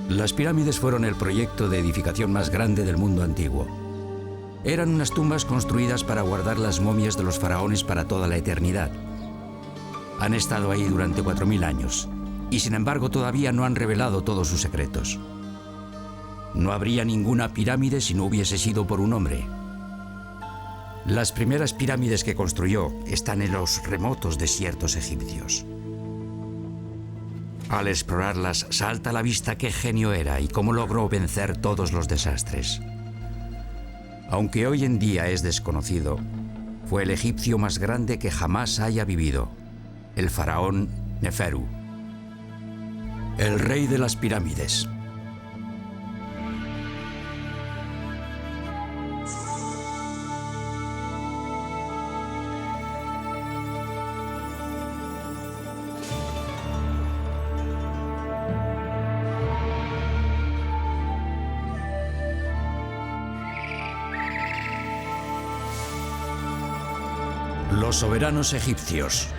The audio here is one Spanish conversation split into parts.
Las pirámides fueron el proyecto de edificación más grande del mundo antiguo. Eran unas tumbas construidas para guardar las momias de los faraones para toda la eternidad. Han estado ahí durante 4000 años y sin embargo todavía no han revelado todos sus secretos. No habría ninguna pirámide si no hubiese sido por un hombre. Las primeras pirámides que construyó están en los remotos desiertos egipcios. Al explorarlas, salta a la vista qué genio era y cómo logró vencer todos los desastres. Aunque hoy en día es desconocido, fue el egipcio más grande que jamás haya vivido, el faraón Neferu, el rey de las pirámides. Los soberanos egipcios.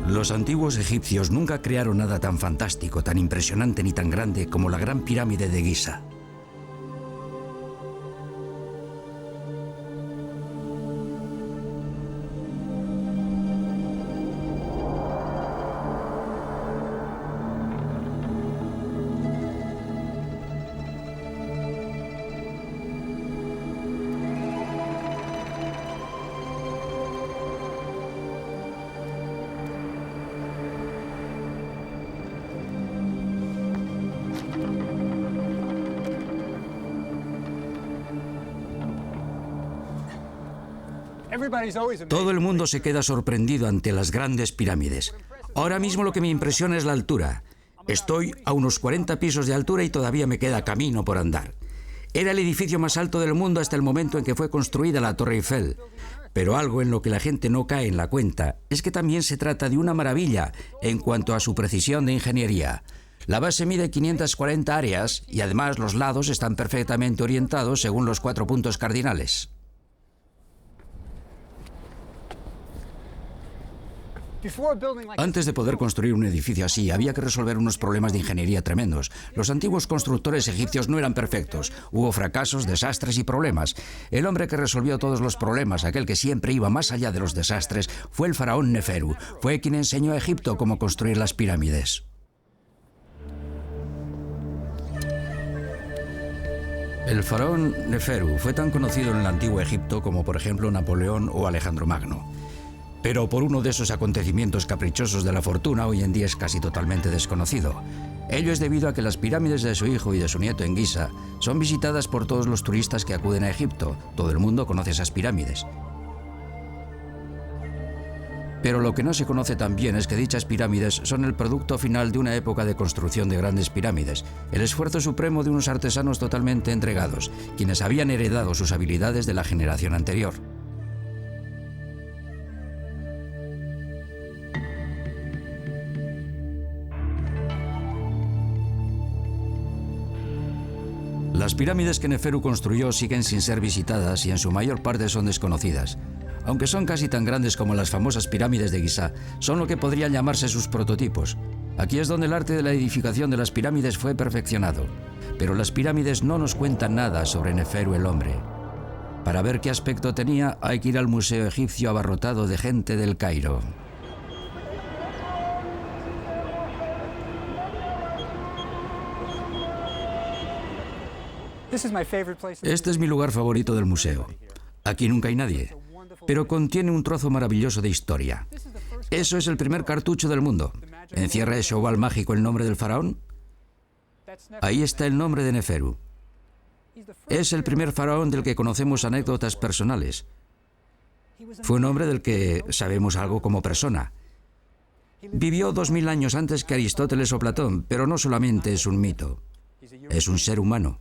Los antiguos egipcios nunca crearon nada tan fantástico, tan impresionante ni tan grande como la Gran Pirámide de Giza. Todo el mundo se queda sorprendido ante las grandes pirámides. Ahora mismo lo que me impresiona es la altura. Estoy a unos 40 pisos de altura y todavía me queda camino por andar. Era el edificio más alto del mundo hasta el momento en que fue construida la Torre Eiffel. Pero algo en lo que la gente no cae en la cuenta es que también se trata de una maravilla en cuanto a su precisión de ingeniería. La base mide 540 áreas y además los lados están perfectamente orientados según los 4 puntos cardinales. Antes de poder construir un edificio así, había que resolver unos problemas de ingeniería tremendos. Los antiguos constructores egipcios no eran perfectos. Hubo fracasos, desastres y problemas. El hombre que resolvió todos los problemas, aquel que siempre iba más allá de los desastres, fue el faraón Neferu. Fue quien enseñó a Egipto cómo construir las pirámides. El faraón Neferu fue tan conocido en el antiguo Egipto como, por ejemplo, Napoleón o Alejandro Magno. Pero por uno de esos acontecimientos caprichosos de la fortuna, hoy en día es casi totalmente desconocido. Ello es debido a que las pirámides de su hijo y de su nieto en Giza son visitadas por todos los turistas que acuden a Egipto. Todo el mundo conoce esas pirámides. Pero lo que no se conoce tan bien es que dichas pirámides son el producto final de una época de construcción de grandes pirámides, el esfuerzo supremo de unos artesanos totalmente entregados, quienes habían heredado sus habilidades de la generación anterior. Las pirámides que Neferu construyó siguen sin ser visitadas y en su mayor parte son desconocidas. Aunque son casi tan grandes como las famosas pirámides de Giza, son lo que podrían llamarse sus prototipos. Aquí es donde el arte de la edificación de las pirámides fue perfeccionado. Pero las pirámides no nos cuentan nada sobre Neferu el hombre. Para ver qué aspecto tenía, hay que ir al museo egipcio abarrotado de gente del Cairo. Este es mi lugar favorito del museo. Aquí nunca hay nadie, pero contiene un trozo maravilloso de historia. Eso es el primer cartucho del mundo. ¿Encierra ese oval mágico el nombre del faraón? Ahí está el nombre de Neferu. Es el primer faraón del que conocemos anécdotas personales. Fue un hombre del que sabemos algo como persona. Vivió 2000 años antes que Aristóteles o Platón, pero no solamente es un mito. Es un ser humano.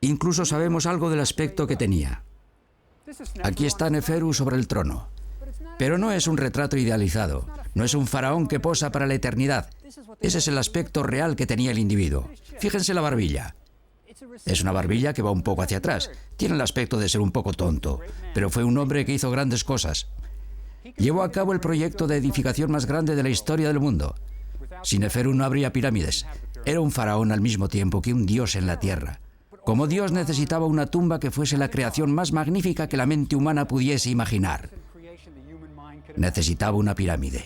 Incluso sabemos algo del aspecto que tenía. Aquí está Neferu sobre el trono. Pero no es un retrato idealizado. No es un faraón que posa para la eternidad. Ese es el aspecto real que tenía el individuo. Fíjense la barbilla. Es una barbilla que va un poco hacia atrás. Tiene el aspecto de ser un poco tonto, pero fue un hombre que hizo grandes cosas. Llevó a cabo el proyecto de edificación más grande de la historia del mundo. Sin Neferu no habría pirámides. Era un faraón al mismo tiempo que un dios en la tierra. Como dios necesitaba una tumba que fuese la creación más magnífica que la mente humana pudiese imaginar. Necesitaba una pirámide.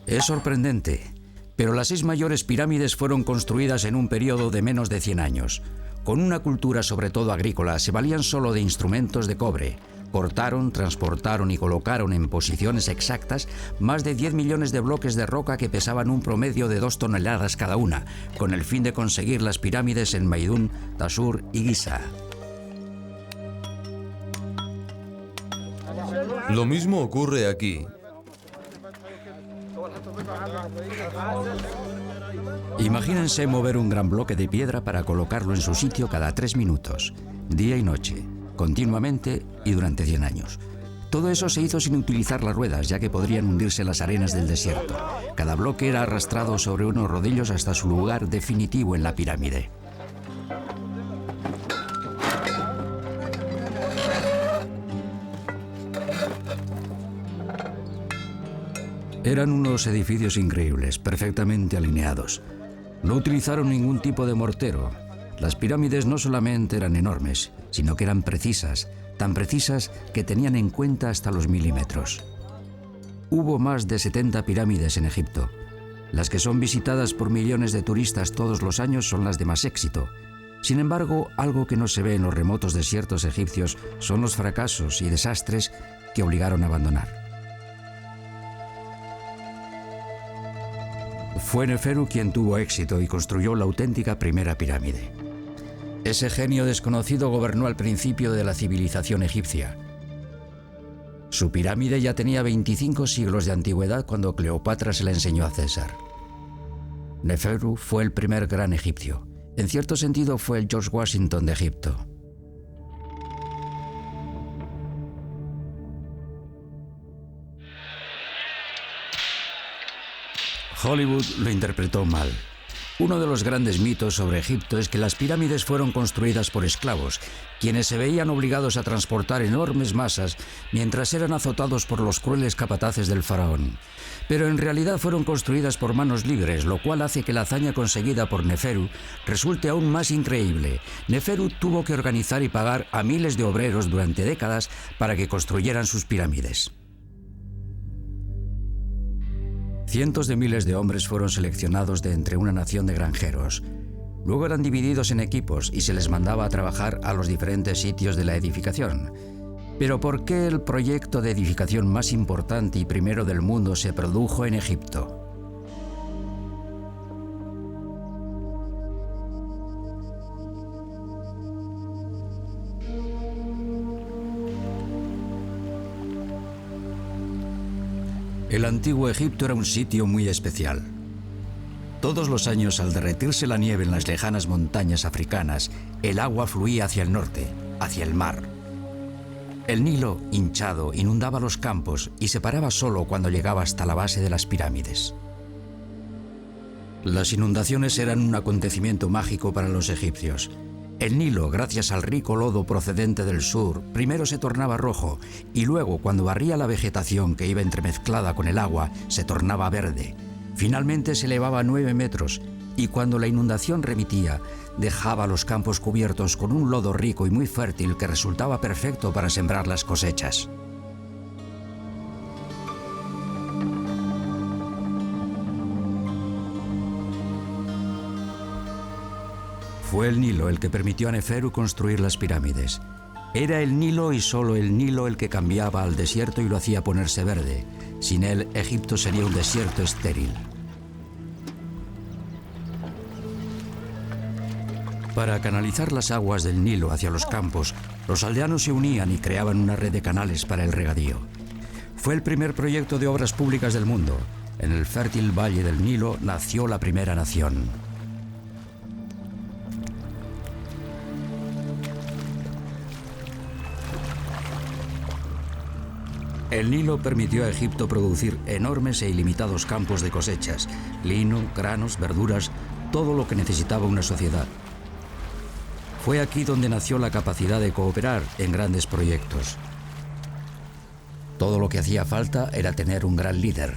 Es sorprendente, pero las 6 mayores pirámides fueron construidas en un periodo de menos de 100 años. Con una cultura sobre todo agrícola, se valían solo de instrumentos de cobre. Cortaron, transportaron y colocaron en posiciones exactas más de 10 millones de bloques de roca que pesaban un promedio de 2 toneladas cada una, con el fin de conseguir las pirámides en Meidún, Dashur y Giza. Lo mismo ocurre aquí. Imagínense mover un gran bloque de piedra para colocarlo en su sitio cada 3 minutos, día y noche, continuamente y durante 100 años. Todo eso se hizo sin utilizar las ruedas, ya que podrían hundirse las arenas del desierto. Cada bloque era arrastrado sobre unos rodillos hasta su lugar definitivo en la pirámide. Eran unos edificios increíbles, perfectamente alineados. No utilizaron ningún tipo de mortero. Las pirámides no solamente eran enormes, sino que eran precisas, tan precisas que tenían en cuenta hasta los milímetros. Hubo más de 70 pirámides en Egipto. Las que son visitadas por millones de turistas todos los años son las de más éxito. Sin embargo, algo que no se ve en los remotos desiertos egipcios son los fracasos y desastres que obligaron a abandonar. Fue Neferu quien tuvo éxito y construyó la auténtica primera pirámide. Ese genio desconocido gobernó al principio de la civilización egipcia. Su pirámide ya tenía 25 siglos de antigüedad cuando Cleopatra se la enseñó a César. Neferu fue el primer gran egipcio. En cierto sentido fue el George Washington de Egipto. Hollywood lo interpretó mal. Uno de los grandes mitos sobre Egipto es que las pirámides fueron construidas por esclavos, quienes se veían obligados a transportar enormes masas mientras eran azotados por los crueles capataces del faraón. Pero en realidad fueron construidas por manos libres, lo cual hace que la hazaña conseguida por Neferu resulte aún más increíble. Neferu tuvo que organizar y pagar a miles de obreros durante décadas para que construyeran sus pirámides. Cientos de miles de hombres fueron seleccionados de entre una nación de granjeros. Luego eran divididos en equipos y se les mandaba a trabajar a los diferentes sitios de la edificación. Pero ¿por qué el proyecto de edificación más importante y primero del mundo se produjo en Egipto? El antiguo Egipto era un sitio muy especial. Todos los años, al derretirse la nieve en las lejanas montañas africanas, el agua fluía hacia el norte, hacia el mar. El Nilo, hinchado, inundaba los campos y se paraba solo cuando llegaba hasta la base de las pirámides. Las inundaciones eran un acontecimiento mágico para los egipcios. El Nilo, gracias al rico lodo procedente del sur, primero se tornaba rojo y luego, cuando barría la vegetación que iba entremezclada con el agua, se tornaba verde. Finalmente se elevaba a 9 metros y cuando la inundación remitía, dejaba los campos cubiertos con un lodo rico y muy fértil que resultaba perfecto para sembrar las cosechas. Fue el Nilo el que permitió a Neferu construir las pirámides. Era el Nilo y solo el Nilo el que cambiaba al desierto y lo hacía ponerse verde. Sin él, Egipto sería un desierto estéril. Para canalizar las aguas del Nilo hacia los campos, los aldeanos se unían y creaban una red de canales para el regadío. Fue el primer proyecto de obras públicas del mundo. En el fértil valle del Nilo nació la primera nación. El Nilo permitió a Egipto producir enormes e ilimitados campos de cosechas, lino, granos, verduras, todo lo que necesitaba una sociedad. Fue aquí donde nació la capacidad de cooperar en grandes proyectos. Todo lo que hacía falta era tener un gran líder.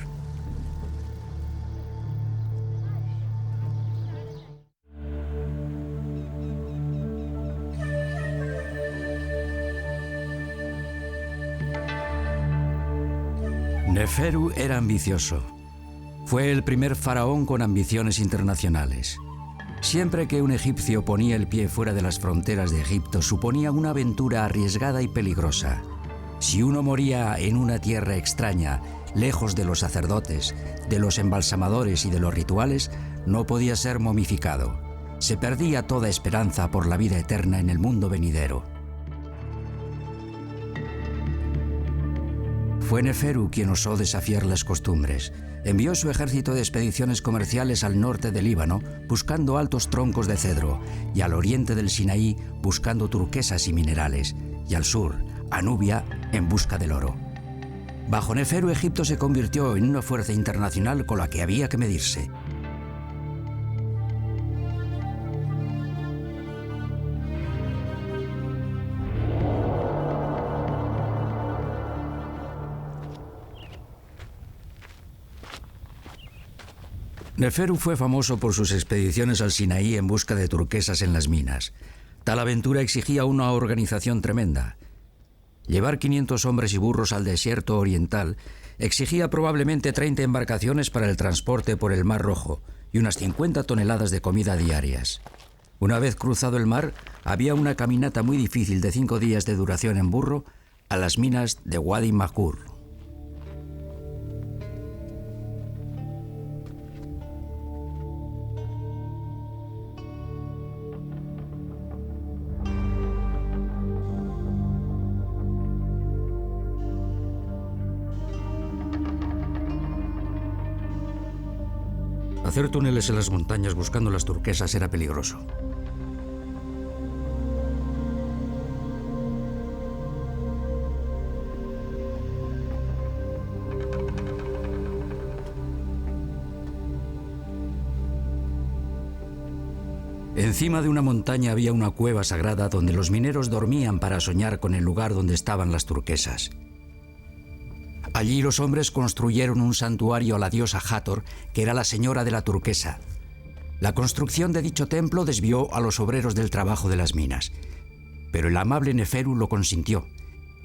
Neferu era ambicioso. Fue el primer faraón con ambiciones internacionales. Siempre que un egipcio ponía el pie fuera de las fronteras de Egipto, suponía una aventura arriesgada y peligrosa. Si uno moría en una tierra extraña, lejos de los sacerdotes, de los embalsamadores y de los rituales, no podía ser momificado. Se perdía toda esperanza por la vida eterna en el mundo venidero. Fue Neferu quien osó desafiar las costumbres. Envió su ejército de expediciones comerciales al norte del Líbano, buscando altos troncos de cedro, y al oriente del Sinaí, buscando turquesas y minerales, y al sur, a Nubia, en busca del oro. Bajo Neferu, Egipto se convirtió en una fuerza internacional con la que había que medirse. Neferu fue famoso por sus expediciones al Sinaí en busca de turquesas en las minas. Tal aventura exigía una organización tremenda. Llevar 500 hombres y burros al desierto oriental exigía probablemente 30 embarcaciones para el transporte por el Mar Rojo y unas 50 toneladas de comida diarias. Una vez cruzado el mar, había una caminata muy difícil de 5 días de duración en burro a las minas de Wadi Makur. Hacer túneles en las montañas buscando las turquesas era peligroso. Encima de una montaña había una cueva sagrada donde los mineros dormían para soñar con el lugar donde estaban las turquesas. Allí los hombres construyeron un santuario a la diosa Hathor, que era la señora de la turquesa. La construcción de dicho templo desvió a los obreros del trabajo de las minas, pero el amable Neferu lo consintió.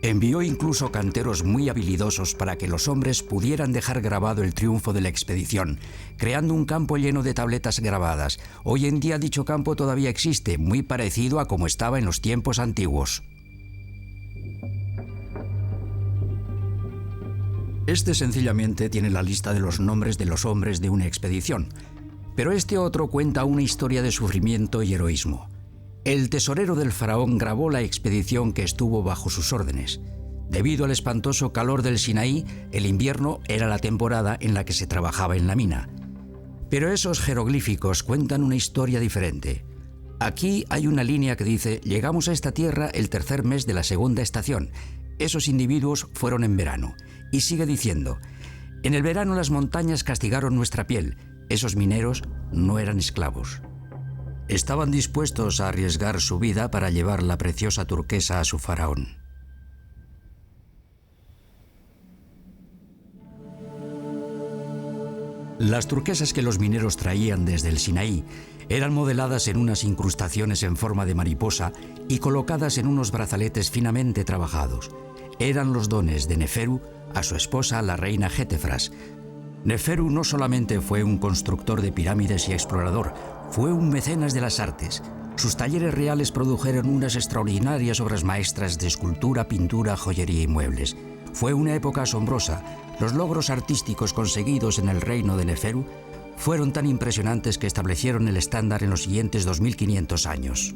Envió incluso canteros muy habilidosos para que los hombres pudieran dejar grabado el triunfo de la expedición, creando un campo lleno de tabletas grabadas. Hoy en día dicho campo todavía existe, muy parecido a como estaba en los tiempos antiguos. Este sencillamente tiene la lista de los nombres de los hombres de una expedición, pero este otro cuenta una historia de sufrimiento y heroísmo. El tesorero del faraón grabó la expedición que estuvo bajo sus órdenes. Debido al espantoso calor del Sinaí, el invierno era la temporada en la que se trabajaba en la mina. Pero esos jeroglíficos cuentan una historia diferente. Aquí hay una línea que dice: llegamos a esta tierra el tercer mes de la segunda estación. Esos individuos fueron en verano. Y sigue diciendo: en el verano las montañas castigaron nuestra piel. Esos mineros no eran esclavos. Estaban dispuestos a arriesgar su vida para llevar la preciosa turquesa a su faraón. Las turquesas que los mineros traían desde el Sinaí eran modeladas en unas incrustaciones en forma de mariposa y colocadas en unos brazaletes finamente trabajados. Eran los dones de Neferu a su esposa, la reina Jetefras. Neferu no solamente fue un constructor de pirámides y explorador, fue un mecenas de las artes. Sus talleres reales produjeron unas extraordinarias obras maestras de escultura, pintura, joyería y muebles. Fue una época asombrosa. Los logros artísticos conseguidos en el reino de Neferu fueron tan impresionantes que establecieron el estándar en los siguientes 2500 años.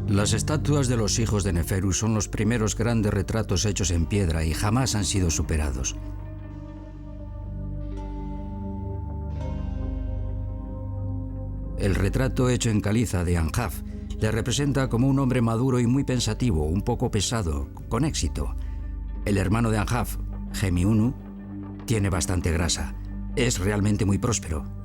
Las estatuas de los hijos de Neferu son los primeros grandes retratos hechos en piedra y jamás han sido superados. El retrato hecho en caliza de Anjaf le representa como un hombre maduro y muy pensativo, un poco pesado, con éxito. El hermano de Anjaf, Gemiunu, tiene bastante grasa. Es realmente muy próspero.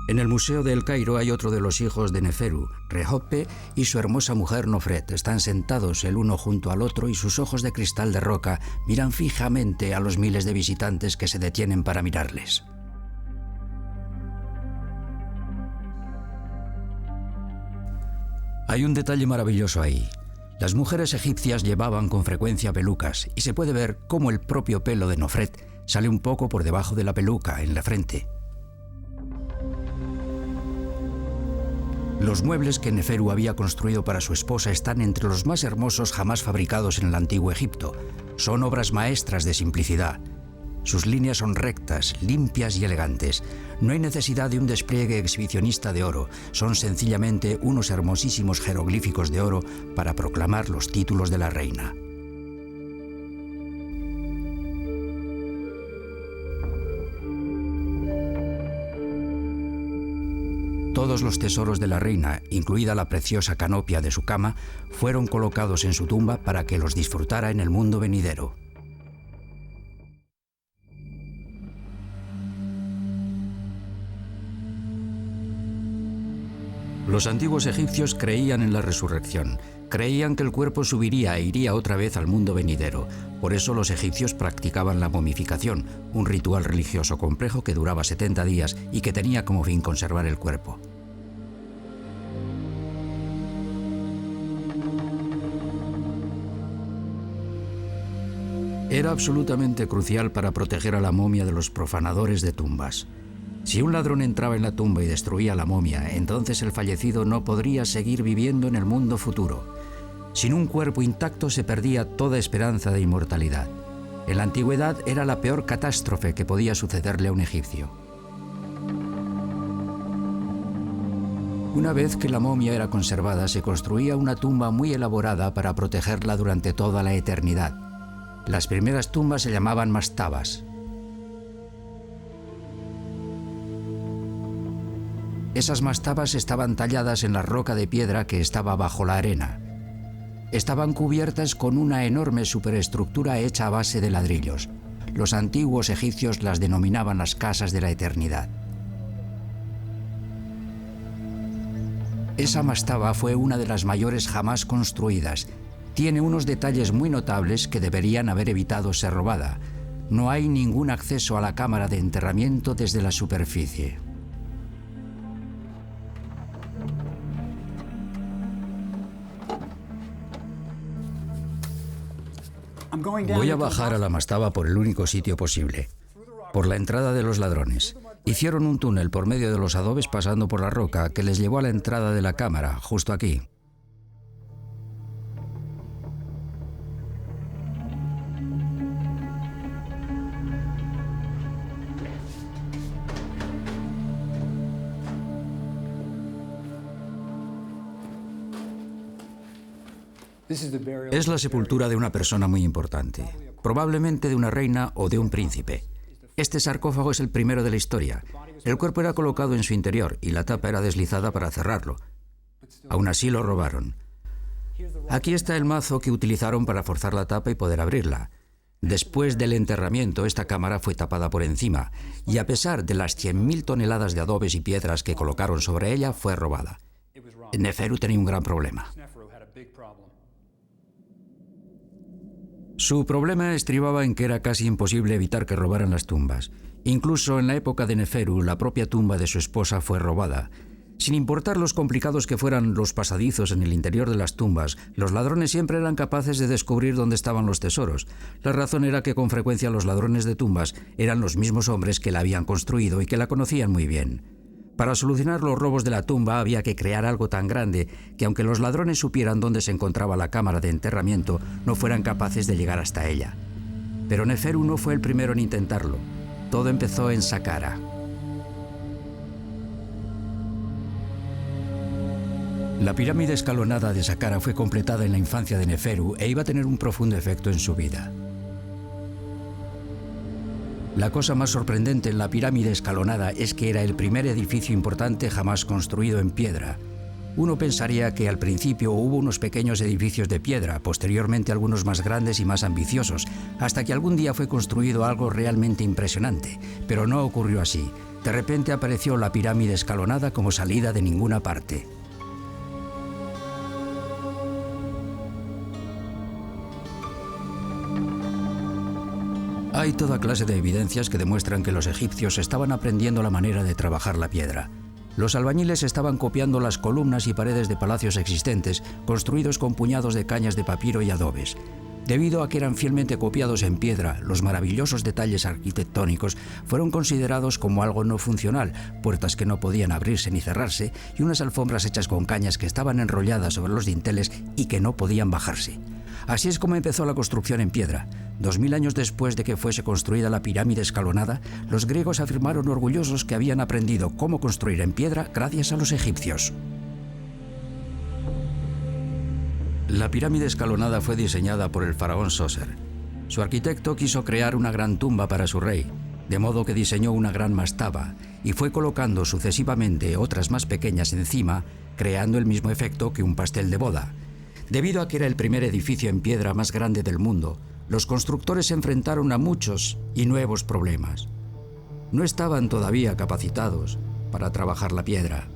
En el Museo de El Cairo hay otro de los hijos de Neferu, Rehope, y su hermosa mujer Nofret. Están sentados el uno junto al otro y sus ojos de cristal de roca miran fijamente a los miles de visitantes que se detienen para mirarles. Hay un detalle maravilloso ahí. Las mujeres egipcias llevaban con frecuencia pelucas y se puede ver cómo el propio pelo de Nofret sale un poco por debajo de la peluca en la frente. Los muebles que Neferu había construido para su esposa están entre los más hermosos jamás fabricados en el antiguo Egipto. Son obras maestras de simplicidad. Sus líneas son rectas, limpias y elegantes. No hay necesidad de un despliegue exhibicionista de oro. Son sencillamente unos hermosísimos jeroglíficos de oro para proclamar los títulos de la reina. Todos los tesoros de la reina, incluida la preciosa canopia de su cama, fueron colocados en su tumba para que los disfrutara en el mundo venidero. Los antiguos egipcios creían en la resurrección. Creían que el cuerpo subiría e iría otra vez al mundo venidero. Por eso los egipcios practicaban la momificación, un ritual religioso complejo que duraba 70 días y que tenía como fin conservar el cuerpo. Era absolutamente crucial para proteger a la momia de los profanadores de tumbas. Si un ladrón entraba en la tumba y destruía la momia, entonces el fallecido no podría seguir viviendo en el mundo futuro. Sin un cuerpo intacto se perdía toda esperanza de inmortalidad. En la antigüedad era la peor catástrofe que podía sucederle a un egipcio. Una vez que la momia era conservada, se construía una tumba muy elaborada para protegerla durante toda la eternidad. Las primeras tumbas se llamaban mastabas. Esas mastabas estaban talladas en la roca de piedra que estaba bajo la arena. Estaban cubiertas con una enorme superestructura hecha a base de ladrillos. Los antiguos egipcios las denominaban las casas de la eternidad. Esa mastaba fue una de las mayores jamás construidas. Tiene unos detalles muy notables que deberían haber evitado ser robada. No hay ningún acceso a la cámara de enterramiento desde la superficie. Voy a bajar a la mastaba por el único sitio posible, por la entrada de los ladrones. Hicieron un túnel por medio de los adobes pasando por la roca que les llevó a la entrada de la cámara, justo aquí. Es la sepultura de una persona muy importante, probablemente de una reina o de un príncipe. Este sarcófago es el primero de la historia. El cuerpo era colocado en su interior y la tapa era deslizada para cerrarlo. Aún así lo robaron. Aquí está el mazo que utilizaron para forzar la tapa y poder abrirla. Después del enterramiento, esta cámara fue tapada por encima y a pesar de las 100.000 toneladas de adobes y piedras que colocaron sobre ella, fue robada. Neferu tenía un gran problema. Su problema estribaba en que era casi imposible evitar que robaran las tumbas. Incluso en la época de Neferu, la propia tumba de su esposa fue robada. Sin importar los complicados que fueran los pasadizos en el interior de las tumbas, los ladrones siempre eran capaces de descubrir dónde estaban los tesoros. La razón era que con frecuencia los ladrones de tumbas eran los mismos hombres que la habían construido y que la conocían muy bien. Para solucionar los robos de la tumba había que crear algo tan grande que aunque los ladrones supieran dónde se encontraba la cámara de enterramiento, no fueran capaces de llegar hasta ella. Pero Neferu no fue el primero en intentarlo. Todo empezó en Saqqara. La pirámide escalonada de Saqqara fue completada en la infancia de Neferu e iba a tener un profundo efecto en su vida. La cosa más sorprendente en la pirámide escalonada es que era el primer edificio importante jamás construido en piedra. Uno pensaría que al principio hubo unos pequeños edificios de piedra, posteriormente algunos más grandes y más ambiciosos, hasta que algún día fue construido algo realmente impresionante. Pero no ocurrió así. De repente apareció la pirámide escalonada como salida de ninguna parte. Hay toda clase de evidencias que demuestran que los egipcios estaban aprendiendo la manera de trabajar la piedra. Los albañiles estaban copiando las columnas y paredes de palacios existentes, construidos con puñados de cañas de papiro y adobes. Debido a que eran fielmente copiados en piedra, los maravillosos detalles arquitectónicos fueron considerados como algo no funcional, puertas que no podían abrirse ni cerrarse y unas alfombras hechas con cañas que estaban enrolladas sobre los dinteles y que no podían bajarse. Así es como empezó la construcción en piedra. 2000 años después de que fuese construida la pirámide escalonada, los griegos afirmaron orgullosos que habían aprendido cómo construir en piedra gracias a los egipcios. La pirámide escalonada fue diseñada por el faraón Sóser. Su arquitecto quiso crear una gran tumba para su rey, de modo que diseñó una gran mastaba y fue colocando sucesivamente otras más pequeñas encima, creando el mismo efecto que un pastel de boda. Debido a que era el primer edificio en piedra más grande del mundo, los constructores se enfrentaron a muchos y nuevos problemas. No estaban todavía capacitados para trabajar la piedra.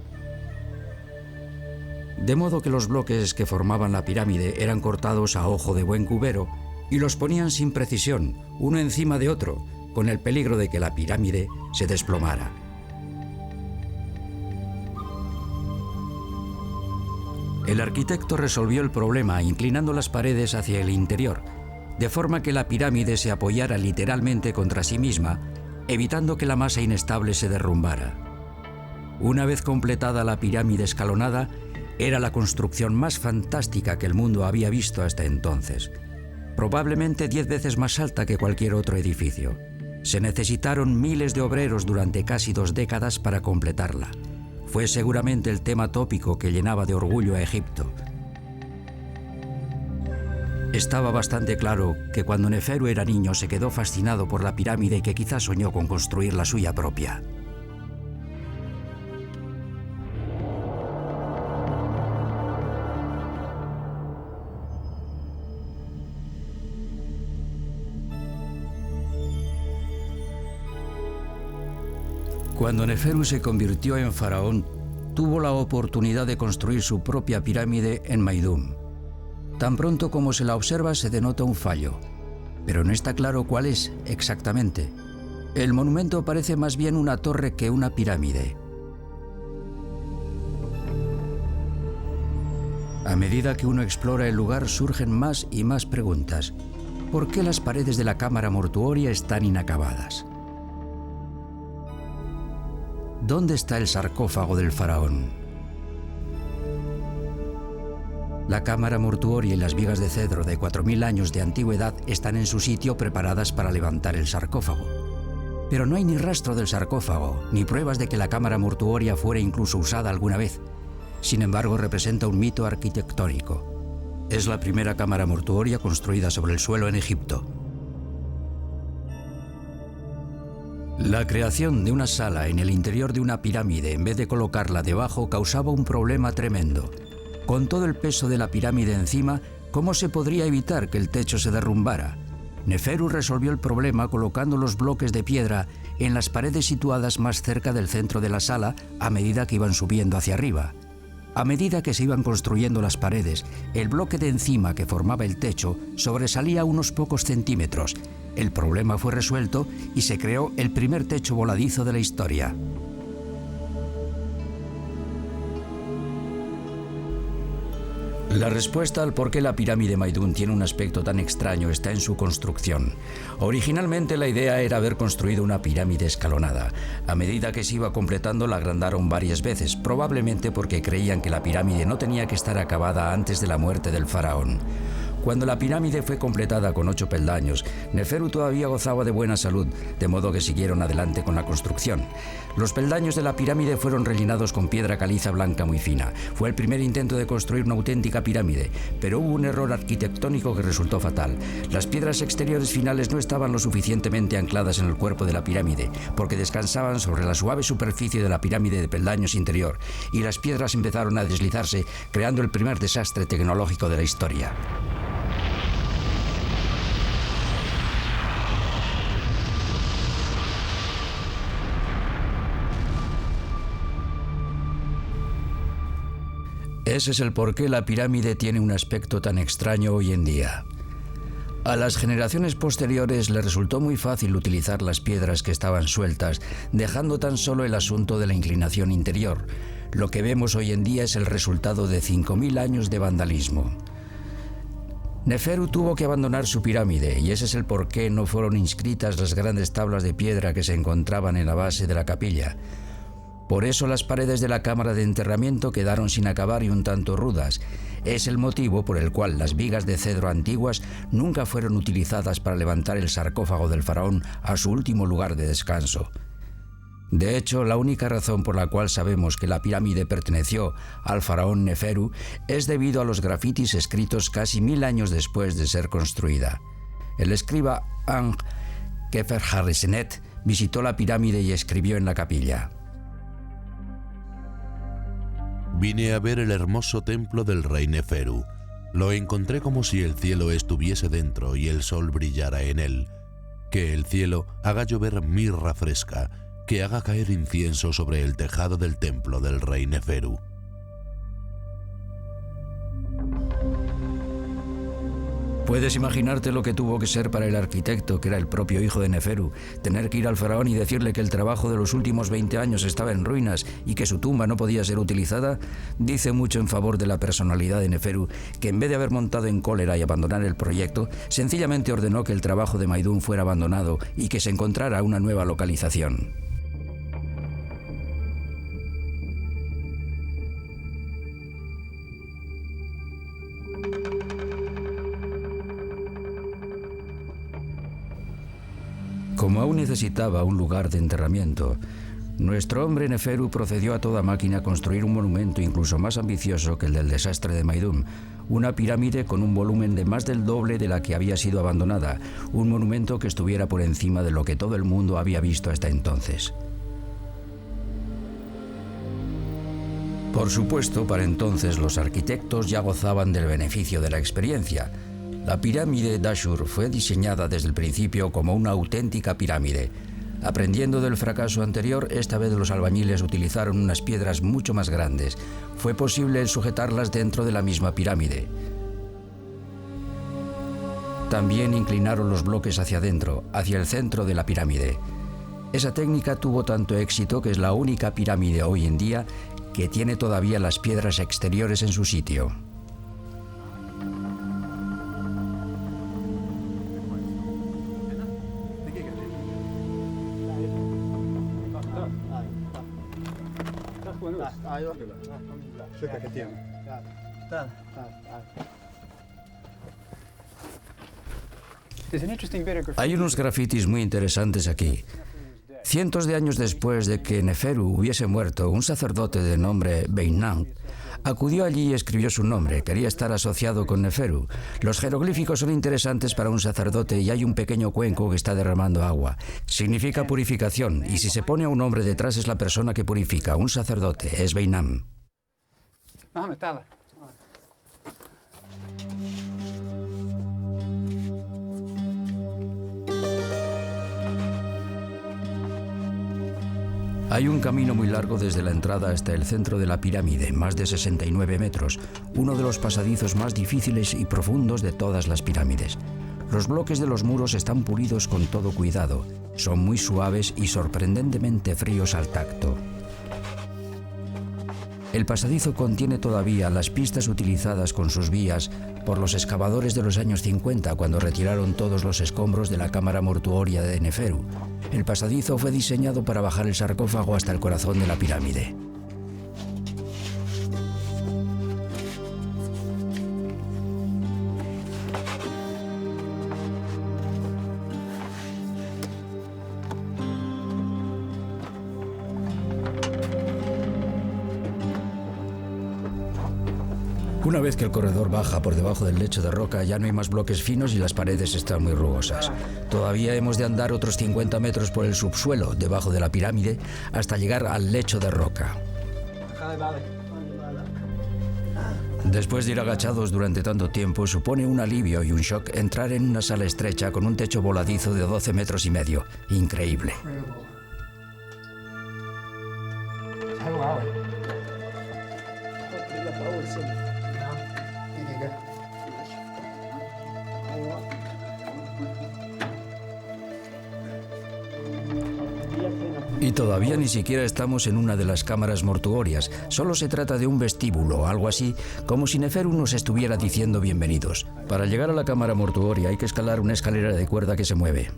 De modo que los bloques que formaban la pirámide eran cortados a ojo de buen cubero y los ponían sin precisión, uno encima de otro, con el peligro de que la pirámide se desplomara. El arquitecto resolvió el problema inclinando las paredes hacia el interior, de forma que la pirámide se apoyara literalmente contra sí misma, evitando que la masa inestable se derrumbara. Una vez completada la pirámide escalonada, era la construcción más fantástica que el mundo había visto hasta entonces, probablemente 10 veces más alta que cualquier otro edificio. Se necesitaron miles de obreros durante casi 2 décadas para completarla. Fue seguramente el tema tópico que llenaba de orgullo a Egipto. Estaba bastante claro que cuando Neferu era niño se quedó fascinado por la pirámide y que quizás soñó con construir la suya propia. Cuando Neferu se convirtió en faraón, tuvo la oportunidad de construir su propia pirámide en Maidum. Tan pronto como se la observa se denota un fallo, pero no está claro cuál es exactamente. El monumento parece más bien una torre que una pirámide. A medida que uno explora el lugar surgen más y más preguntas. ¿Por qué las paredes de la cámara mortuoria están inacabadas? ¿Dónde está el sarcófago del faraón? La cámara mortuoria y las vigas de cedro de 4000 años de antigüedad están en su sitio preparadas para levantar el sarcófago. Pero no hay ni rastro del sarcófago, ni pruebas de que la cámara mortuoria fuera incluso usada alguna vez. Sin embargo, representa un mito arquitectónico. Es la primera cámara mortuoria construida sobre el suelo en Egipto. La creación de una sala en el interior de una pirámide en vez de colocarla debajo causaba un problema tremendo. Con todo el peso de la pirámide encima, ¿cómo se podría evitar que el techo se derrumbara? Neferu resolvió el problema colocando los bloques de piedra en las paredes situadas más cerca del centro de la sala a medida que iban subiendo hacia arriba. A medida que se iban construyendo las paredes, el bloque de encima que formaba el techo sobresalía unos pocos centímetros. El problema fue resuelto y se creó el primer techo voladizo de la historia. La respuesta al por qué la pirámide Maidum tiene un aspecto tan extraño está en su construcción. Originalmente la idea era haber construido una pirámide escalonada. A medida que se iba completando la agrandaron varias veces, probablemente porque creían que la pirámide no tenía que estar acabada antes de la muerte del faraón. Cuando la pirámide fue completada con 8 peldaños, Neferu todavía gozaba de buena salud, de modo que siguieron adelante con la construcción. Los peldaños de la pirámide fueron rellenados con piedra caliza blanca muy fina. Fue el primer intento de construir una auténtica pirámide, pero hubo un error arquitectónico que resultó fatal. Las piedras exteriores finales no estaban lo suficientemente ancladas en el cuerpo de la pirámide, porque descansaban sobre la suave superficie de la pirámide de peldaños interior, y las piedras empezaron a deslizarse, creando el primer desastre tecnológico de la historia. Ese es el por qué la pirámide tiene un aspecto tan extraño hoy en día. A las generaciones posteriores les resultó muy fácil utilizar las piedras que estaban sueltas, dejando tan solo el asunto de la inclinación interior. Lo que vemos hoy en día es el resultado de 5000 años de vandalismo. Neferu tuvo que abandonar su pirámide, y ese es el por qué no fueron inscritas las grandes tablas de piedra que se encontraban en la base de la capilla. Por eso las paredes de la cámara de enterramiento quedaron sin acabar y un tanto rudas. Es el motivo por el cual las vigas de cedro antiguas nunca fueron utilizadas para levantar el sarcófago del faraón a su último lugar de descanso. De hecho, la única razón por la cual sabemos que la pirámide perteneció al faraón Neferu es debido a los grafitis escritos casi 1000 años después de ser construida. El escriba Ang Keferharsenet visitó la pirámide y escribió en la capilla: Vine a ver el hermoso templo del rey Neferu. Lo encontré como si el cielo estuviese dentro y el sol brillara en él. Que el cielo haga llover mirra fresca, que haga caer incienso sobre el tejado del templo del rey Neferu. Puedes imaginarte lo que tuvo que ser para el arquitecto, que era el propio hijo de Neferu, tener que ir al faraón y decirle que el trabajo de los últimos 20 años estaba en ruinas y que su tumba no podía ser utilizada. Dice mucho en favor de la personalidad de Neferu, que en vez de haber montado en cólera y abandonar el proyecto, sencillamente ordenó que el trabajo de Maidún fuera abandonado y que se encontrara una nueva localización. Como aún necesitaba un lugar de enterramiento, nuestro hombre Neferu procedió a toda máquina a construir un monumento incluso más ambicioso que el del desastre de Maidún, una pirámide con un volumen de más del doble de la que había sido abandonada, un monumento que estuviera por encima de lo que todo el mundo había visto hasta entonces. Por supuesto, para entonces los arquitectos ya gozaban del beneficio de la experiencia. La pirámide de Dashur fue diseñada desde el principio como una auténtica pirámide. Aprendiendo del fracaso anterior, esta vez los albañiles utilizaron unas piedras mucho más grandes. Fue posible sujetarlas dentro de la misma pirámide. También inclinaron los bloques hacia adentro, hacia el centro de la pirámide. Esa técnica tuvo tanto éxito que es la única pirámide hoy en día que tiene todavía las piedras exteriores en su sitio. Hay unos grafitis muy interesantes aquí. Cientos de años después de que Neferu hubiese muerto, un sacerdote de nombre Beinam acudió allí y escribió su nombre. Quería estar asociado con Neferu. Los jeroglíficos son interesantes para un sacerdote y hay un pequeño cuenco que está derramando agua. Significa purificación, y si se pone a un hombre detrás es la persona que purifica. Un sacerdote, es Beinam. Hay un camino muy largo desde la entrada hasta el centro de la pirámide, más de 69 metros, uno de los pasadizos más difíciles y profundos de todas las pirámides. Los bloques de los muros están pulidos con todo cuidado, son muy suaves y sorprendentemente fríos al tacto. El pasadizo contiene todavía las pistas utilizadas con sus vías por los excavadores de los años 50 cuando retiraron todos los escombros de la cámara mortuoria de Neferu. El pasadizo fue diseñado para bajar el sarcófago hasta el corazón de la pirámide. Una vez que el corredor baja por debajo del lecho de roca, ya no hay más bloques finos y las paredes están muy rugosas. Todavía hemos de andar otros 50 metros por el subsuelo, debajo de la pirámide, hasta llegar al lecho de roca. Después de ir agachados durante tanto tiempo, supone un alivio y un shock entrar en una sala estrecha con un techo voladizo de 12 metros y medio. Increíble. Y todavía ni siquiera estamos en una de las cámaras mortuorias. Solo se trata de un vestíbulo, algo así, como si Neferu nos estuviera diciendo bienvenidos. Para llegar a la cámara mortuoria hay que escalar una escalera de cuerda que se mueve.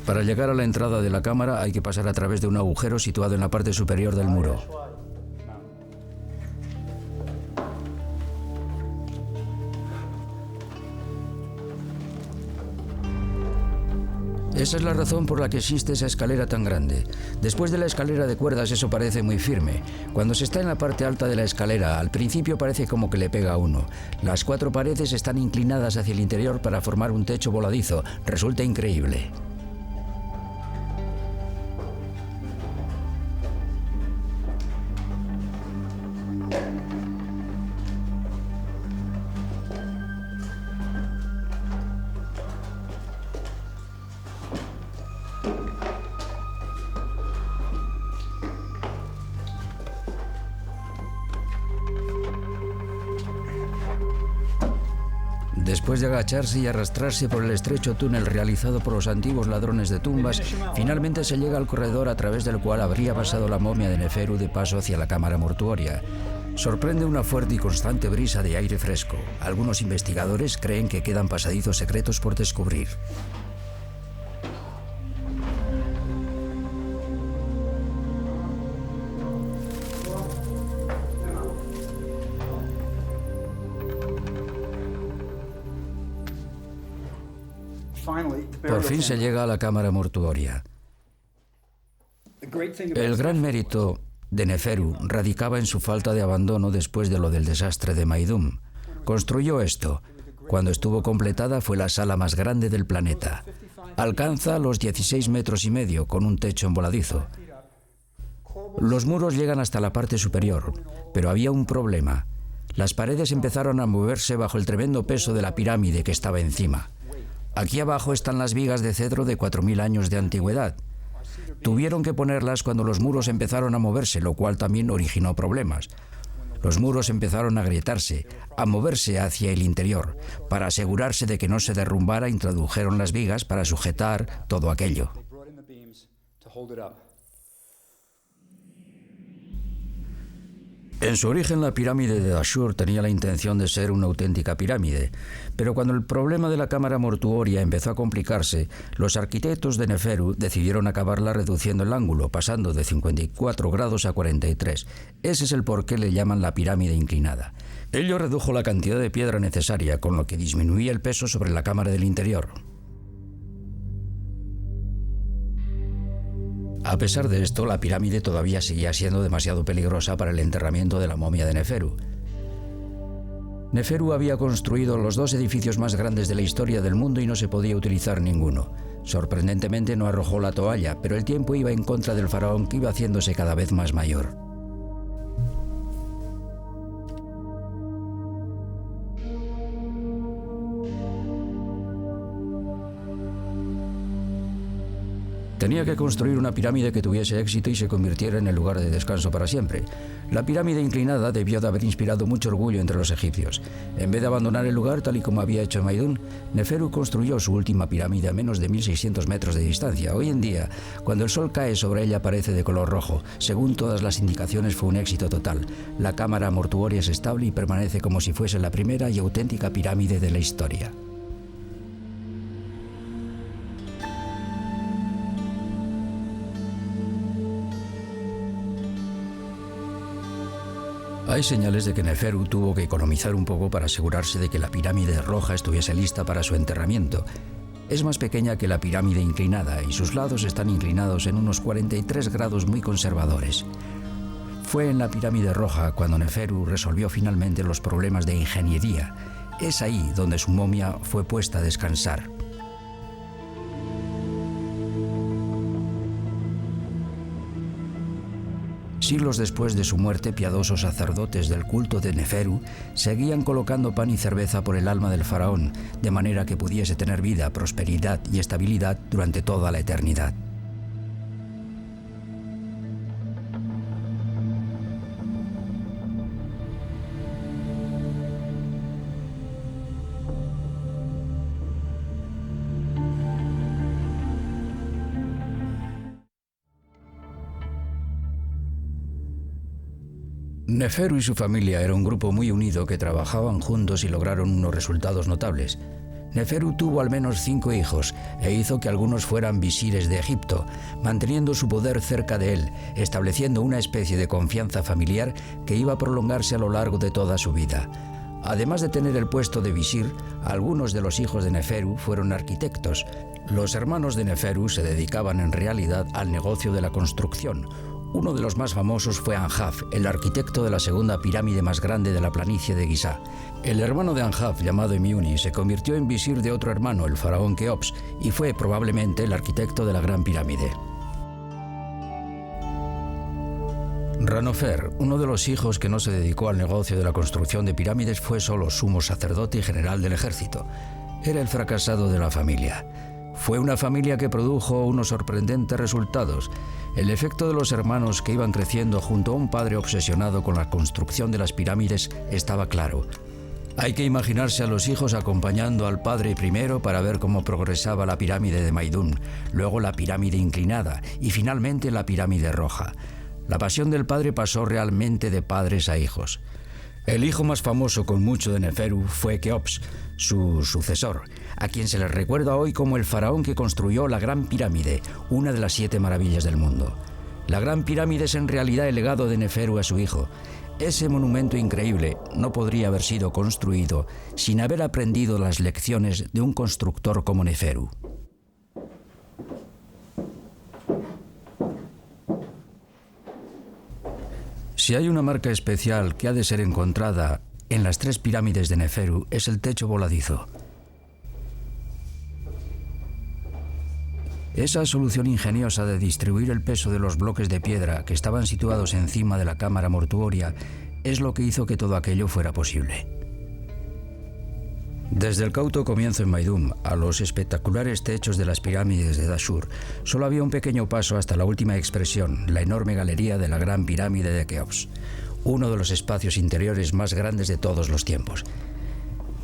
Para llegar a la entrada de la cámara hay que pasar a través de un agujero situado en la parte superior del muro. Esa es la razón por la que existe esa escalera tan grande. Después de la escalera de cuerdas eso parece muy firme. Cuando se está en la parte alta de la escalera, al principio parece como que le pega a uno. Las 4 paredes están inclinadas hacia el interior para formar un techo voladizo. Resulta increíble. Después de agacharse y arrastrarse por el estrecho túnel realizado por los antiguos ladrones de tumbas, finalmente se llega al corredor a través del cual habría pasado la momia de Neferu de paso hacia la cámara mortuoria. Sorprende una fuerte y constante brisa de aire fresco. Algunos investigadores creen que quedan pasadizos secretos por descubrir. Por fin se llega a la cámara mortuoria. El gran mérito de Neferu radicaba en su falta de abandono después de lo del desastre de Maidum. Construyó esto. Cuando estuvo completada fue la sala más grande del planeta. Alcanza los 16 metros y medio con un techo en voladizo. Los muros llegan hasta la parte superior, pero había un problema. Las paredes empezaron a moverse bajo el tremendo peso de la pirámide que estaba encima. Aquí abajo están las vigas de cedro de 4000 años de antigüedad. Tuvieron que ponerlas cuando los muros empezaron a moverse, lo cual también originó problemas. Los muros empezaron a agrietarse, a moverse hacia el interior. Para asegurarse de que no se derrumbara, introdujeron las vigas para sujetar todo aquello. En su origen, la pirámide de Dashur tenía la intención de ser una auténtica pirámide, pero cuando el problema de la cámara mortuoria empezó a complicarse, los arquitectos de Neferu decidieron acabarla reduciendo el ángulo, pasando de 54 grados a 43. Ese es el por qué le llaman la pirámide inclinada. Ello redujo la cantidad de piedra necesaria, con lo que disminuía el peso sobre la cámara del interior. A pesar de esto, la pirámide todavía seguía siendo demasiado peligrosa para el enterramiento de la momia de Neferu. Neferu había construido los 2 edificios más grandes de la historia del mundo y no se podía utilizar ninguno. Sorprendentemente no arrojó la toalla, pero el tiempo iba en contra del faraón, que iba haciéndose cada vez más mayor. Tenía que construir una pirámide que tuviese éxito y se convirtiera en el lugar de descanso para siempre. La pirámide inclinada debió de haber inspirado mucho orgullo entre los egipcios. En vez de abandonar el lugar tal y como había hecho Maidum, Neferu construyó su última pirámide a menos de 1600 metros de distancia. Hoy en día, cuando el sol cae sobre ella, parece de color rojo. Según todas las indicaciones, fue un éxito total. La cámara mortuoria es estable y permanece como si fuese la primera y auténtica pirámide de la historia. Hay señales de que Neferu tuvo que economizar un poco para asegurarse de que la pirámide roja estuviese lista para su enterramiento. Es más pequeña que la pirámide inclinada y sus lados están inclinados en unos 43 grados muy conservadores. Fue en la pirámide roja cuando Neferu resolvió finalmente los problemas de ingeniería. Es ahí donde su momia fue puesta a descansar. Siglos después de su muerte, piadosos sacerdotes del culto de Neferu seguían colocando pan y cerveza por el alma del faraón, de manera que pudiese tener vida, prosperidad y estabilidad durante toda la eternidad. Neferu y su familia era un grupo muy unido que trabajaban juntos y lograron unos resultados notables. Neferu tuvo al menos 5 hijos e hizo que algunos fueran visires de Egipto, manteniendo su poder cerca de él, estableciendo una especie de confianza familiar que iba a prolongarse a lo largo de toda su vida. Además de tener el puesto de visir, algunos de los hijos de Neferu fueron arquitectos. Los hermanos de Neferu se dedicaban en realidad al negocio de la construcción. Uno de los más famosos fue Anjaf, el arquitecto de la segunda pirámide más grande de la planicie de Giza. El hermano de Anjaf, llamado Emiuni, se convirtió en visir de otro hermano, el faraón Keops, y fue probablemente el arquitecto de la Gran Pirámide. Ranofer, uno de los hijos que no se dedicó al negocio de la construcción de pirámides, fue solo sumo sacerdote y general del ejército. Era el fracasado de la familia. Fue una familia que produjo unos sorprendentes resultados. El efecto de los hermanos que iban creciendo junto a un padre obsesionado con la construcción de las pirámides estaba claro. Hay que imaginarse a los hijos acompañando al padre primero para ver cómo progresaba la pirámide de Maidún, luego la pirámide inclinada y finalmente la pirámide roja. La pasión del padre pasó realmente de padres a hijos. El hijo más famoso con mucho de Neferu fue Keops, su sucesor, a quien se le recuerda hoy como el faraón que construyó la Gran Pirámide, una de las 7 maravillas del mundo. La Gran Pirámide es en realidad el legado de Neferu a su hijo. Ese monumento increíble no podría haber sido construido sin haber aprendido las lecciones de un constructor como Neferu. Si hay una marca especial que ha de ser encontrada en las 3 pirámides de Neferu, es el techo voladizo. Esa solución ingeniosa de distribuir el peso de los bloques de piedra que estaban situados encima de la cámara mortuoria es lo que hizo que todo aquello fuera posible. Desde el cauto comienzo en Maidum a los espectaculares techos de las pirámides de Dashur, solo había un pequeño paso hasta la última expresión, la enorme galería de la Gran Pirámide de Keops, uno de los espacios interiores más grandes de todos los tiempos.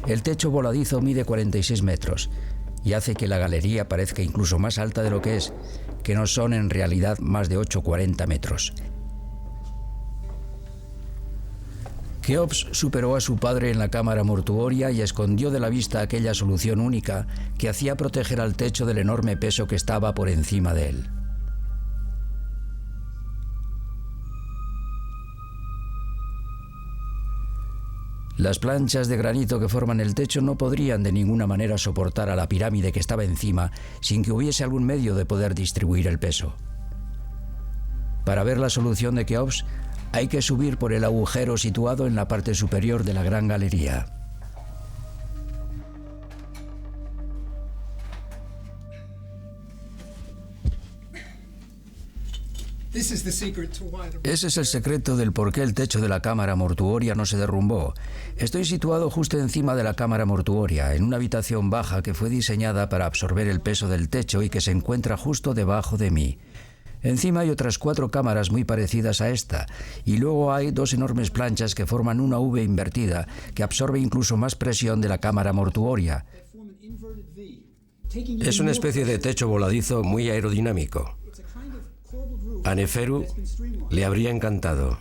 El techo voladizo mide 46 metros y hace que la galería parezca incluso más alta de lo que es, que no son en realidad más de 8,40 metros. Keops superó a su padre en la cámara mortuoria y escondió de la vista aquella solución única que hacía proteger al techo del enorme peso que estaba por encima de él. Las planchas de granito que forman el techo no podrían de ninguna manera soportar a la pirámide que estaba encima sin que hubiese algún medio de poder distribuir el peso. Para ver la solución de Keops, hay que subir por el agujero situado en la parte superior de la gran galería. Ese es el secreto del por qué el techo de la cámara mortuoria no se derrumbó. Estoy situado justo encima de la cámara mortuoria, en una habitación baja que fue diseñada para absorber el peso del techo y que se encuentra justo debajo de mí. Encima hay otras 4 cámaras muy parecidas a esta, y luego hay 2 enormes planchas que forman una V invertida que absorbe incluso más presión de la cámara mortuoria. Es una especie de techo voladizo muy aerodinámico. A Neferu le habría encantado.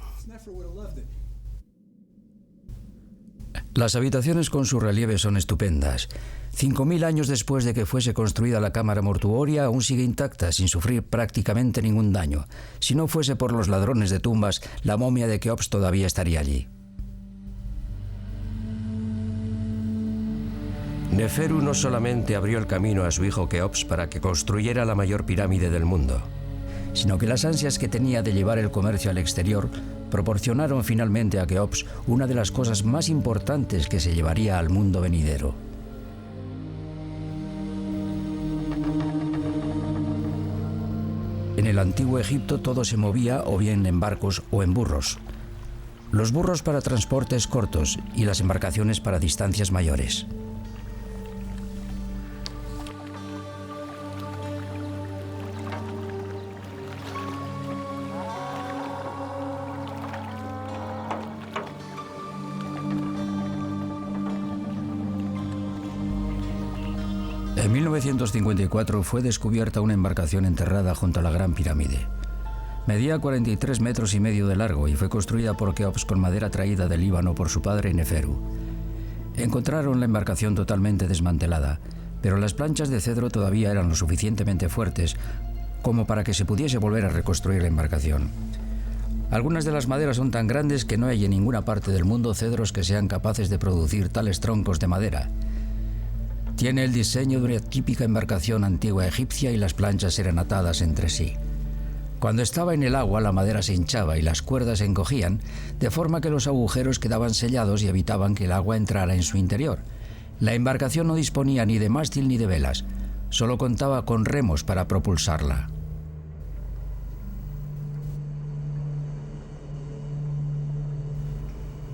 Las habitaciones con su relieve son estupendas. 5.000 años después de que fuese construida la cámara mortuoria, aún sigue intacta, sin sufrir prácticamente ningún daño. Si no fuese por los ladrones de tumbas, la momia de Keops todavía estaría allí. Neferu no solamente abrió el camino a su hijo Keops para que construyera la mayor pirámide del mundo, sino que las ansias que tenía de llevar el comercio al exterior proporcionaron finalmente a Keops una de las cosas más importantes que se llevaría al mundo venidero. En el antiguo Egipto todo se movía o bien en barcos o en burros. Los burros para transportes cortos y las embarcaciones para distancias mayores. En 1954 fue descubierta una embarcación enterrada junto a la Gran Pirámide. Medía 43 metros y medio de largo y fue construida por Keops con madera traída del Líbano por su padre Neferu. Encontraron la embarcación totalmente desmantelada, pero las planchas de cedro todavía eran lo suficientemente fuertes como para que se pudiese volver a reconstruir la embarcación. Algunas de las maderas son tan grandes que no hay en ninguna parte del mundo cedros que sean capaces de producir tales troncos de madera. Tiene el diseño de una típica embarcación antigua egipcia y las planchas eran atadas entre sí. Cuando estaba en el agua, la madera se hinchaba y las cuerdas se encogían, de forma que los agujeros quedaban sellados y evitaban que el agua entrara en su interior. La embarcación no disponía ni de mástil ni de velas, solo contaba con remos para propulsarla.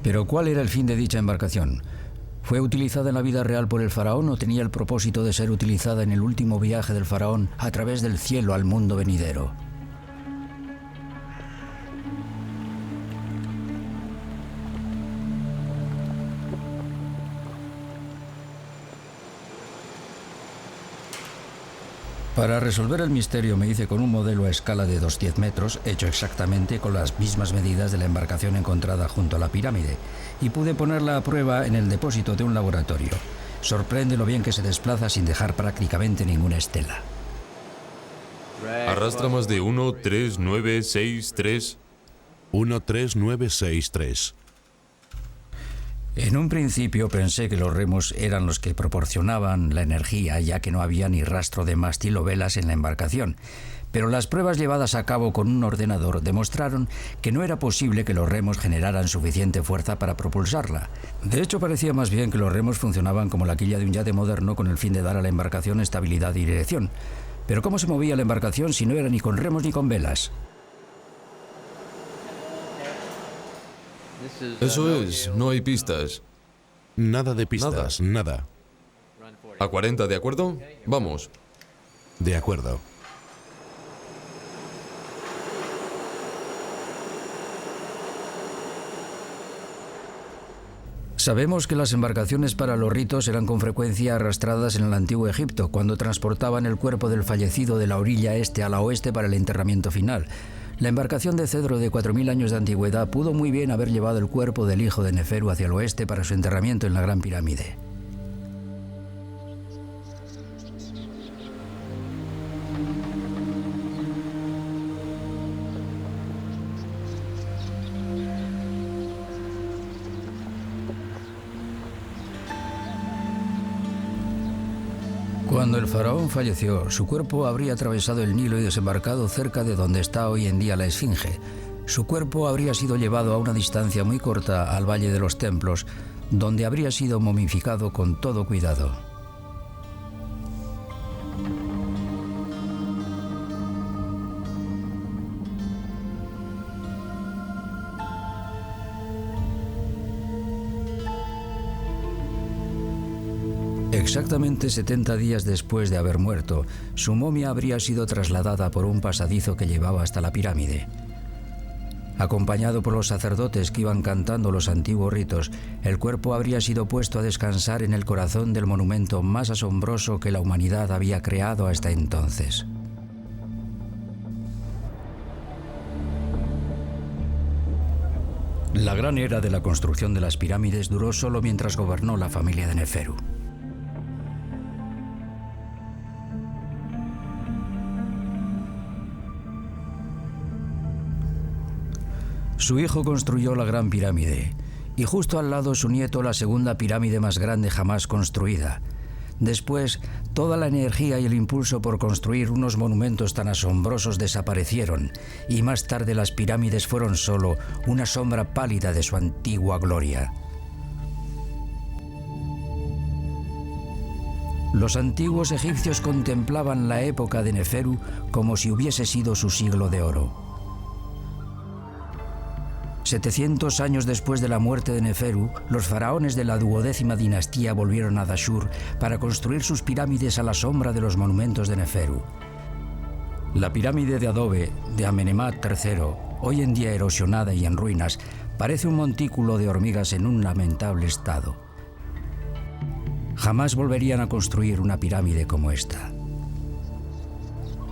Pero ¿cuál era el fin de dicha embarcación? ¿Fue utilizada en la vida real por el faraón o tenía el propósito de ser utilizada en el último viaje del faraón a través del cielo al mundo venidero? Para resolver el misterio me hice con un modelo a escala de 210 metros, hecho exactamente con las mismas medidas de la embarcación encontrada junto a la pirámide, y pude ponerla a prueba en el depósito de un laboratorio. Sorprende lo bien que se desplaza sin dejar prácticamente ninguna estela. Arrastra más de 13963. 13963. En un principio pensé que los remos eran los que proporcionaban la energía, ya que no había ni rastro de mástil o velas en la embarcación. Pero las pruebas llevadas a cabo con un ordenador demostraron que no era posible que los remos generaran suficiente fuerza para propulsarla. De hecho, parecía más bien que los remos funcionaban como la quilla de un yate moderno con el fin de dar a la embarcación estabilidad y dirección. Pero ¿cómo se movía la embarcación si no era ni con remos ni con velas? Eso es, no hay pistas. Nada de pistas, nada. A 40, ¿de acuerdo? Vamos. De acuerdo. Sabemos que las embarcaciones para los ritos eran con frecuencia arrastradas en el antiguo Egipto, cuando transportaban el cuerpo del fallecido de la orilla este a la oeste para el enterramiento final. La embarcación de cedro de 4000 años de antigüedad pudo muy bien haber llevado el cuerpo del hijo de Neferu hacia el oeste para su enterramiento en la Gran Pirámide. Cuando el faraón falleció, su cuerpo habría atravesado el Nilo y desembarcado cerca de donde está hoy en día la Esfinge. Su cuerpo habría sido llevado a una distancia muy corta al Valle de los Templos, donde habría sido momificado con todo cuidado. Exactamente 70 días después de haber muerto, su momia habría sido trasladada por un pasadizo que llevaba hasta la pirámide. Acompañado por los sacerdotes que iban cantando los antiguos ritos, el cuerpo habría sido puesto a descansar en el corazón del monumento más asombroso que la humanidad había creado hasta entonces. La gran era de la construcción de las pirámides duró solo mientras gobernó la familia de Neferu. Su hijo construyó la Gran Pirámide y justo al lado su nieto la segunda pirámide más grande jamás construida. Después, toda la energía y el impulso por construir unos monumentos tan asombrosos desaparecieron, y más tarde las pirámides fueron solo una sombra pálida de su antigua gloria. Los antiguos egipcios contemplaban la época de Neferu como si hubiese sido su siglo de oro. 700 años después de la muerte de Neferu, los faraones de la 12ª dinastía volvieron a Dashur para construir sus pirámides a la sombra de los monumentos de Neferu. La pirámide de adobe de Amenemhat III, hoy en día erosionada y en ruinas, parece un montículo de hormigas en un lamentable estado. Jamás volverían a construir una pirámide como esta.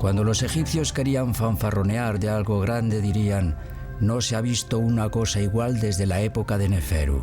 Cuando los egipcios querían fanfarronear de algo grande, dirían: no se ha visto una cosa igual desde la época de Neferu.